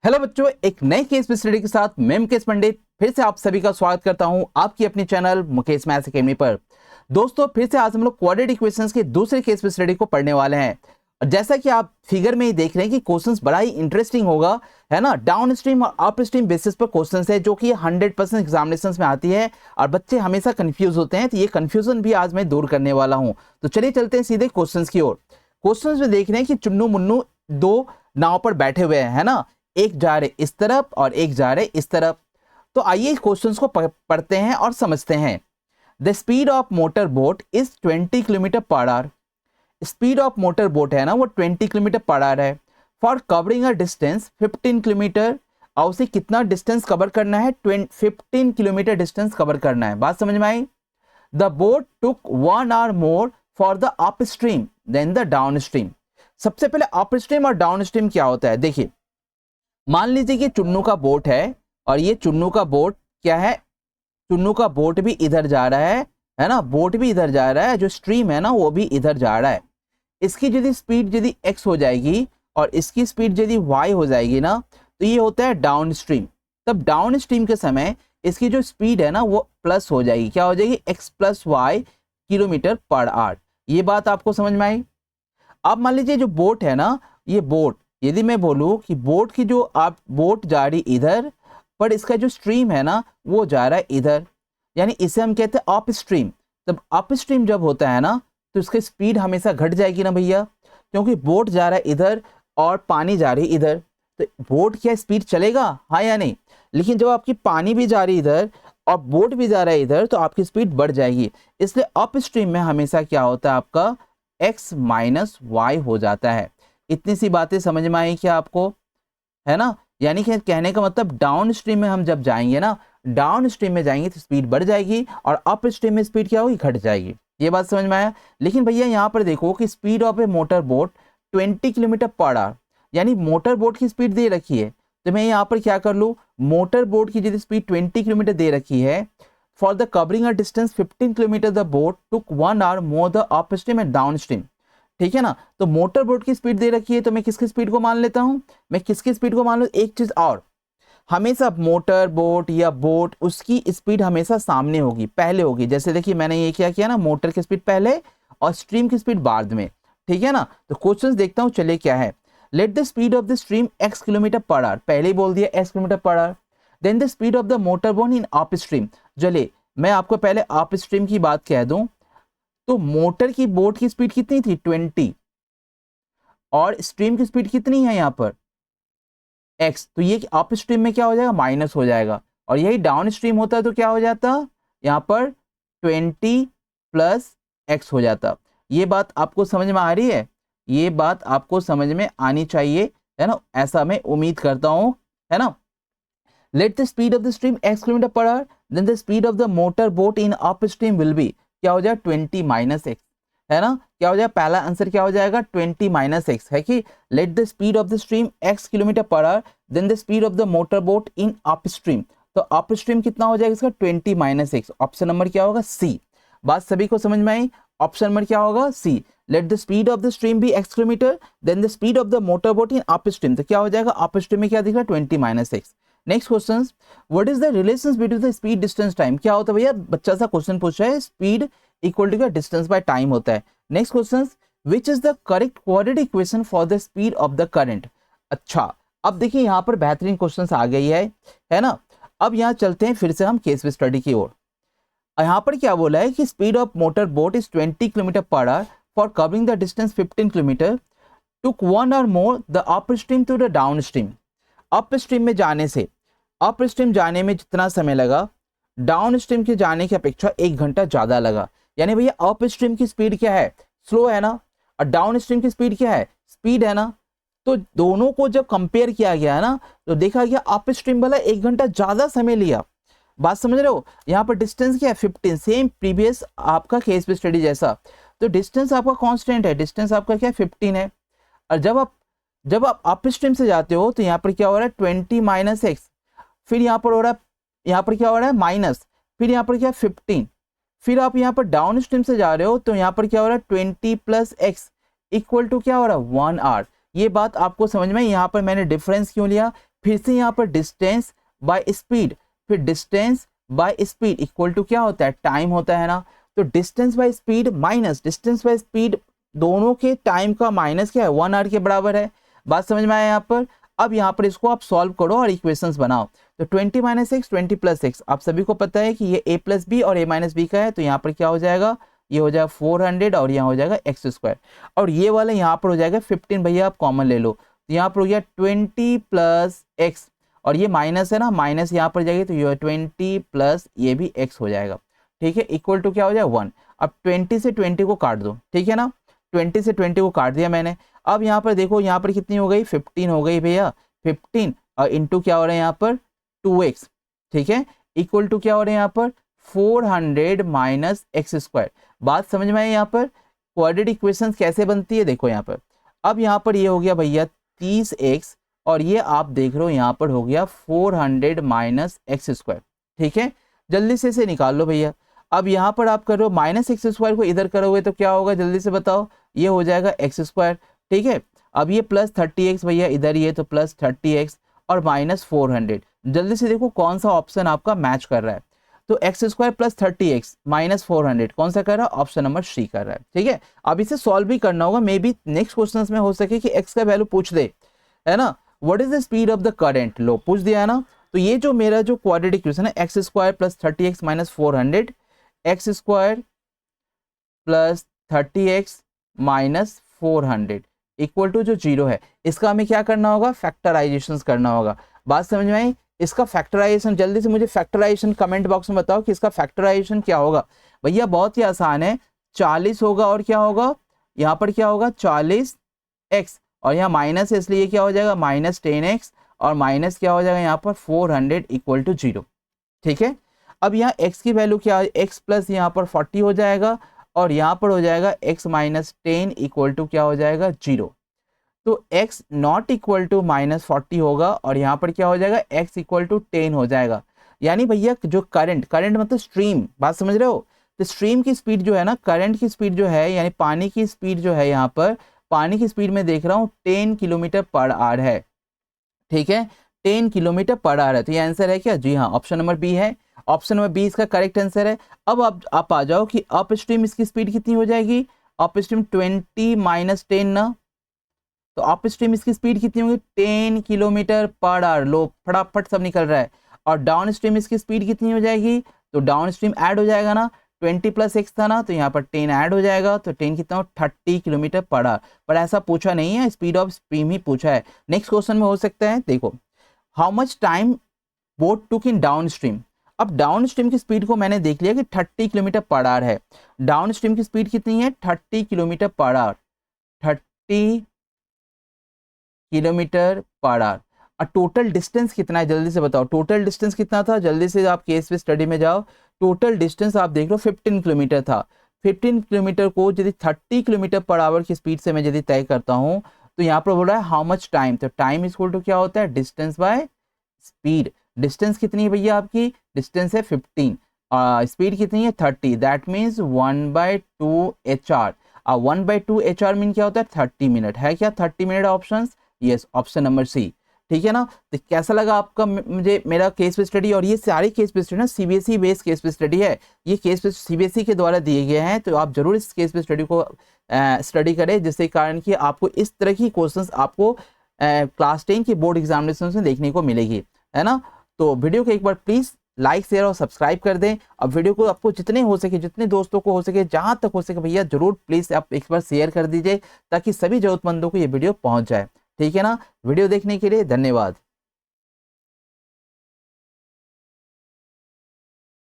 Hello बच्चों, एक नए केस स्टडी के साथ मैं मुकेश पंडित फिर से आप सभी का स्वागत करता हूं आपकी अपनी चैनल मुकेश मैथ्स एकेडमी पर। दोस्तों, फिर से आज हम लोग क्वाड्रेटिक इक्वेशंस के दूसरे केस स्टडी को पढ़ने वाले हैं। और जैसा कि आप फिगर में ही देख रहे हैं कि क्वेश्चंस बड़ा ही इंटरेस्टिंग होगा, है ना। डाउन स्ट्रीम और अप स्ट्रीम बेसिस पर क्वेश्चंस है जो कि 100% एग्जामिनेशंस में आती है और बच्चे हमेशा कंफ्यूज होते हैं, तो ये कंफ्यूजन भी आज मैं दूर करने वाला हूँ। तो चलिए चलते हैं सीधे क्वेश्चंस की ओर। क्वेश्चंस में देख रहे हैं कि चुन्नू मुन्नू दो नाव पर बैठे हुए हैं, है ना। एक जा रहे इस तरफ और एक जा रहे इस तरफ। तो आइए क्वेश्चंस को पढ़ते हैं और समझते हैं। The speed of motor boat is 20 kilometre per our. Speed of motor boat है ना, वो 20 किलोमीटर पर आवर है। For covering a distance 15 kilometre, और उसे कितना डिस्टेंस कवर करना है? 15 किलोमीटर डिस्टेंस कवर करना है। बात समझ में आई? The boat took 1 hour more for the up stream then the down stream. सबसे पहले अप स्ट्रीम और डाउन स्ट्रीम क्या होता है, देखिए। मान लीजिए कि चुन्नू का बोट है और ये चुन्नू का बोट क्या है, चुन्नू का बोट भी इधर जा रहा है ना, बोट भी इधर जा रहा है, जो स्ट्रीम है ना वो भी इधर जा रहा है। इसकी यदि स्पीड यदि x हो जाएगी और इसकी स्पीड यदि y हो जाएगी ना, तो ये होता है डाउन स्ट्रीम। तब डाउन स्ट्रीम के समय इसकी जो स्पीड है ना वो प्लस हो जाएगी, क्या हो जाएगी? x + y kilometre per our. ये बात आपको समझ में आई? अब मान लीजिए जो बोट है ना, ये बोट, यदि मैं बोलूं कि बोट की जो आप बोट जा रही इधर, पर इसका जो स्ट्रीम है ना वो जा रहा है इधर, यानी इसे हम कहते हैं अप स्ट्रीम। तब अप स्ट्रीम जब होता है ना तो इसकी स्पीड हमेशा घट जाएगी ना भैया, क्योंकि बोट जा रहा है इधर और पानी जा रही इधर। तो बोट क्या स्पीड चलेगा, हाँ या नहीं? लेकिन जब आपकी पानी भी जा रही इधर और बोट भी जा रहा है इधर, तो आपकी स्पीड बढ़ जाएगी। इसलिए अप स्ट्रीम में हमेशा क्या होता है, आपका x - y हो जाता है। इतनी सी बातें समझ में आई क्या आपको, है ना? यानी कि कहने का मतलब डाउन स्ट्रीम में हम जब जाएंगे ना, डाउन स्ट्रीम में जाएंगे तो स्पीड बढ़ जाएगी और अप स्ट्रीम में स्पीड क्या होगी, घट जाएगी। ये बात समझ में आया? लेकिन भैया यहाँ पर देखो कि speed of A motor boat 20 kilometre per our, यानी मोटर बोट की स्पीड दे रखी है। तो मैं यहाँ पर क्या कर लूँ, मोटर बोट की यदि स्पीड 20 किलोमीटर दे रखी है, for the covering a distance 15 kilometre the boat took 1 hour more the up stream and down stream. ठीक है ना। तो मोटर बोट की स्पीड दे रखी है, तो मैं किसकी स्पीड को मान लेता हूं, मैं किसकी स्पीड को मान लूं? एक चीज और, हमेशा मोटर बोट या बोट उसकी स्पीड हमेशा सामने होगी, पहले होगी। जैसे देखिए मैंने ये क्या किया ना, मोटर की स्पीड पहले और स्ट्रीम की स्पीड बाद में। ठीक है ना। तो क्वेश्चन देखता हूं, चलिए क्या है। Let the speed of the stream x kilometre per hour, पहले ही बोल दिया x kilometre per hour. Then the speed of the motor boat in up stream. चलिए मैं आपको पहले अप स्ट्रीम की बात कह दूं, तो मोटर की बोट की स्पीड कितनी थी? 20, और स्ट्रीम की स्पीड कितनी है यहाँ पर? x। तो ये अप स्ट्रीम में क्या हो जाएगा, माइनस हो जाएगा, और यही डाउन स्ट्रीम होता है तो क्या हो जाता, यहाँ पर 20 + x हो जाता। ये बात आपको समझ में आ रही है? ये बात आपको समझ में आनी चाहिए, है ना, ऐसा मैं उम्मीद करता हूँ, है ना। Let the speed of the stream x kilometre per hour, then the speed of the motor boat in up stream will be, क्या हो जाएगा, 20 - x, है ना। क्या हो जाएगा, पहला आंसर क्या हो जाएगा, 20 - x, है कि let the speed of the stream x kilometre per hour, then the speed of the motor boat in up stream. तो अप स्ट्रीम कितना हो जाएगा इसका, 20 - x। ऑप्शन नंबर क्या होगा, सी। बात सभी को समझ में आई? ऑप्शन नंबर क्या होगा, C. Let the speed of the stream be x kilometre, then the speed of the motor boat in up stream. तो क्या हो जाएगा, अप स्ट्रीम में क्या दिख रहा है, 20 - x। Next question, what is the relation between the speed distance time. क्या होता है भैया, बच्चा सा क्वेश्चन पूछ रहा है, speed equal to distance by time होता है। Next question, which is the correct quadratic equation for the speed of the current. अच्छा, अब देखिए यहाँ पर बेहतरीन क्वेश्चन आ गई है ना। अब यहाँ चलते हैं फिर से हम केस स्टडी की ओर। यहाँ पर क्या बोला है कि speed of motor boat is 20 kilometre per hour for covering the distance 15 kilometre, took 1 hour more the up stream to the down stream. Up stream में जाने से, अप स्ट्रीम जाने में जितना समय लगा, डाउन स्ट्रीम के जाने की अपेक्षा 1 घंटा ज्यादा लगा। यानी भैया अप स्ट्रीम की स्पीड क्या है, स्लो है ना, और डाउन स्ट्रीम की स्पीड क्या है, स्पीड है ना। तो दोनों को जब कंपेयर किया गया है ना, तो देखा गया अप स्ट्रीम वाला 1 घंटा ज्यादा समय लिया। बात समझ रहे हो? यहाँ पर डिस्टेंस क्या है, 15, सेम प्रीवियस आपका केस स्टडी जैसा। तो डिस्टेंस आपका कांस्टेंट है, डिस्टेंस आपका क्या है, 15 है। और जब आप अप स्ट्रीम से जाते हो तो यहाँ पर क्या हो रहा है, 20 - x, फिर यहाँ पर हो रहा है, यहाँ पर क्या हो रहा है, माइनस, फिर यहाँ पर क्या, 15, फिर आप यहाँ पर डाउन स्ट्रीम से जा रहे हो तो यहाँ पर क्या हो रहा है, 20 + x इक्वल टू क्या हो रहा है, 1 आवर। ये बात आपको समझ में, यहाँ पर मैंने डिफरेंस क्यों लिया, फिर से यहाँ पर डिस्टेंस बाय स्पीड, फिर distance by speed equal to क्या होता है, टाइम होता है ना। तो distance by speed minus distance by speed, दोनों के टाइम का माइनस क्या है, 1 आवर के बराबर है। बात समझ में आया यहाँ पर। अब यहाँ पर इसको आप सॉल्व करो और इक्वेशंस बनाओ। तो 20 माइनस एक्स 20 प्लस एक्स, आप सभी को पता है कि ये a प्लस बी और a माइनस बी का है, तो यहाँ पर क्या हो जाएगा, ये हो जाएगा 400 और यहाँ हो जाएगा एक्स स्क्वायर, और ये वाला यहाँ पर हो जाएगा 15, भैया आप कॉमन ले लो, तो यहाँ पर हो गया 20 प्लस एक्स, और ये माइनस है ना, माइनस यहाँ पर जाएगी तो ये 20 प्लस ये भी x हो जाएगा, ठीक है, इक्वल टू क्या हो जाएगा 1। अब 20 से 20 को काट दो, ठीक है ना, 20 से 20 को काट दिया मैंने। अब यहाँ पर देखो, यहाँ पर कितनी हो गई, 15 हो गई भैया, 15 और इंटू क्या हो रहा है यहाँ पर 2x, ठीक है, इक्वल टू क्या हो रहा है यहाँ पर 400 माइनस एक्स स्क्वायर। बात समझ में आई यहाँ पर। क्वाड्रेटिक इक्वेशन कैसे बनती है देखो यहाँ पर। अब यहाँ पर ये हो गया भैया 30x, और ये आप देख रहे हो यहाँ पर हो गया 400 माइनस एक्स स्क्वायर, ठीक है, जल्दी से इसे निकाल लो भैया। अब यहाँ पर आप कर रहे हो माइनस एक्स स्क्वायर को इधर करोगे तो क्या होगा, जल्दी से बताओ, ये हो जाएगा एक्स स्क्वायर, ठीक है। अब ये प्लस 30x भैया इधर, ये तो प्लस 30x और माइनस 400, जल्दी से देखो कौन सा ऑप्शन आपका मैच कर रहा है। तो x square plus 30x minus 400 कौन सा कर रहा है, ऑप्शन नंबर सी कर रहा है, ठीक है। अब इसे सॉल्व भी करना होगा, मे बी नेक्स्ट क्वेश्चन में हो सके कि x का वैल्यू पूछ दे, है ना। What is the speed of the current, लो पूछ दिया है ना। तो ये जो मेरा जो क्वाड्रेटिक इक्वेशन है, X square plus 30x minus 400, X square plus 30x minus 400 equal to जो 0 है, इसका हमें क्या करना होगा, फैक्टराइजेशन करना होगा। बात समझ में आई। इसका फैक्टराइजेशन, जल्दी से मुझे फैक्टराइजेशन कमेंट बॉक्स में बताओ कि इसका फैक्टराइजेशन क्या होगा। भैया बहुत ही आसान है, 40 होगा और क्या होगा, यहाँ पर क्या होगा 40x, और यहाँ माइनस है इसलिए क्या हो जाएगा माइनस 10x, और माइनस क्या हो जाएगा यहाँ पर 400 इक्वल टू 0, ठीक है। अब यहाँ x की वैल्यू क्या है, x प्लस यहाँ पर 40 हो जाएगा, और यहाँ पर हो जाएगा x माइनस 10 इक्वल टू क्या हो जाएगा 0। तो x not equal to minus 40 होगा, और यहाँ पर क्या हो जाएगा x इक्वल टू 10 हो जाएगा। यानी भैया जो करंट मतलब स्ट्रीम, बात समझ रहे हो, तो स्ट्रीम की स्पीड जो है ना, करंट की स्पीड जो है, यानी पानी की स्पीड जो है, यहाँ पर पानी की स्पीड में देख रहा हूँ 10 किलोमीटर पर आवर है, ठीक है, 10 किलोमीटर पर आवर है। तो ये आंसर है क्या, जी हाँ, ऑप्शन नंबर बी है, ऑप्शन नंबर बी इसका करेक्ट आंसर है। अब आप आ जाओ कि अप स्ट्रीम इसकी स्पीड कितनी हो जाएगी, अप स्ट्रीम 20 माइनस 10 ना, तो अप स्ट्रीम इसकी स्पीड कितनी होगी 10 किलोमीटर पर आवर, लो फटाफट सब निकल रहा है। और डाउन स्ट्रीम इसकी स्पीड कितनी हो जाएगी, तो डाउन स्ट्रीम ऐड हो जाएगा ना, 20 प्लस एक्स था ना, तो यहाँ पर 10 ऐड हो जाएगा, तो 10 कितना हो 30 किलोमीटर पर आवर। पर ऐसा पूछा नहीं है, स्पीड ऑफ स्ट्रीम ही पूछा है। नेक्स्ट क्वेश्चन में हो सकता है, देखो how much time boat took in down stream. अब डाउन स्ट्रीम की स्पीड को मैंने देख लिया कि 30 किलोमीटर पर आवर है। डाउन स्ट्रीम की स्पीड कितनी है 30 kilometre per our, 30 kilometre per our. और टोटल डिस्टेंस कितना है जल्दी से बताओ, टोटल डिस्टेंस कितना था, जल्दी से आप केस पे स्टडी में जाओ। टोटल डिस्टेंस आप देख लो 15 किलोमीटर था। 15 किलोमीटर को यदि 30 किलोमीटर पर आवर की स्पीड से मैं यदि तय करता हूँ, तो यहाँ पर बोल रहा है हाउ मच टाइम, तो टाइम इक्वल टू क्या होता है डिस्टेंस बाय स्पीड। डिस्टेंस कितनी है भैया आपकी, डिस्टेंस है 15, स्पीड कितनी है 30, that means 1/2 HR। 1/2 HR mean क्या होता है 30 मिनट, है क्या 30 minute option, yes option number C, ठीक है ना। तो कैसा लगा आपका मुझे मेरा केस पे स्टडी, और ये सारे केस पे स्टडी ना CBSE बेस्ड केस पे स्टडी है, ये केस पे CBSE के द्वारा दिए गए हैं, तो आप जरूर इस केस पे स्टडी को स्टडी करें, जिससे कारण कि आपको इस तरह की क्वेश्चंस आपको क्लास 10 की बोर्ड एग्जामिनेशन में देखने को मिलेगी, है ना। तो वीडियो को एक बार प्लीज लाइक शेयर और सब्सक्राइब कर दें। अब वीडियो को आपको जितने हो सके, जितने दोस्तों को हो सके, जहां तक हो सके भैया जरूर प्लीज आप एक बार शेयर कर दीजिए, ताकि सभी जरूरतमंदों को ये वीडियो पहुंच जाए, ठीक है ना। वीडियो देखने के लिए धन्यवाद।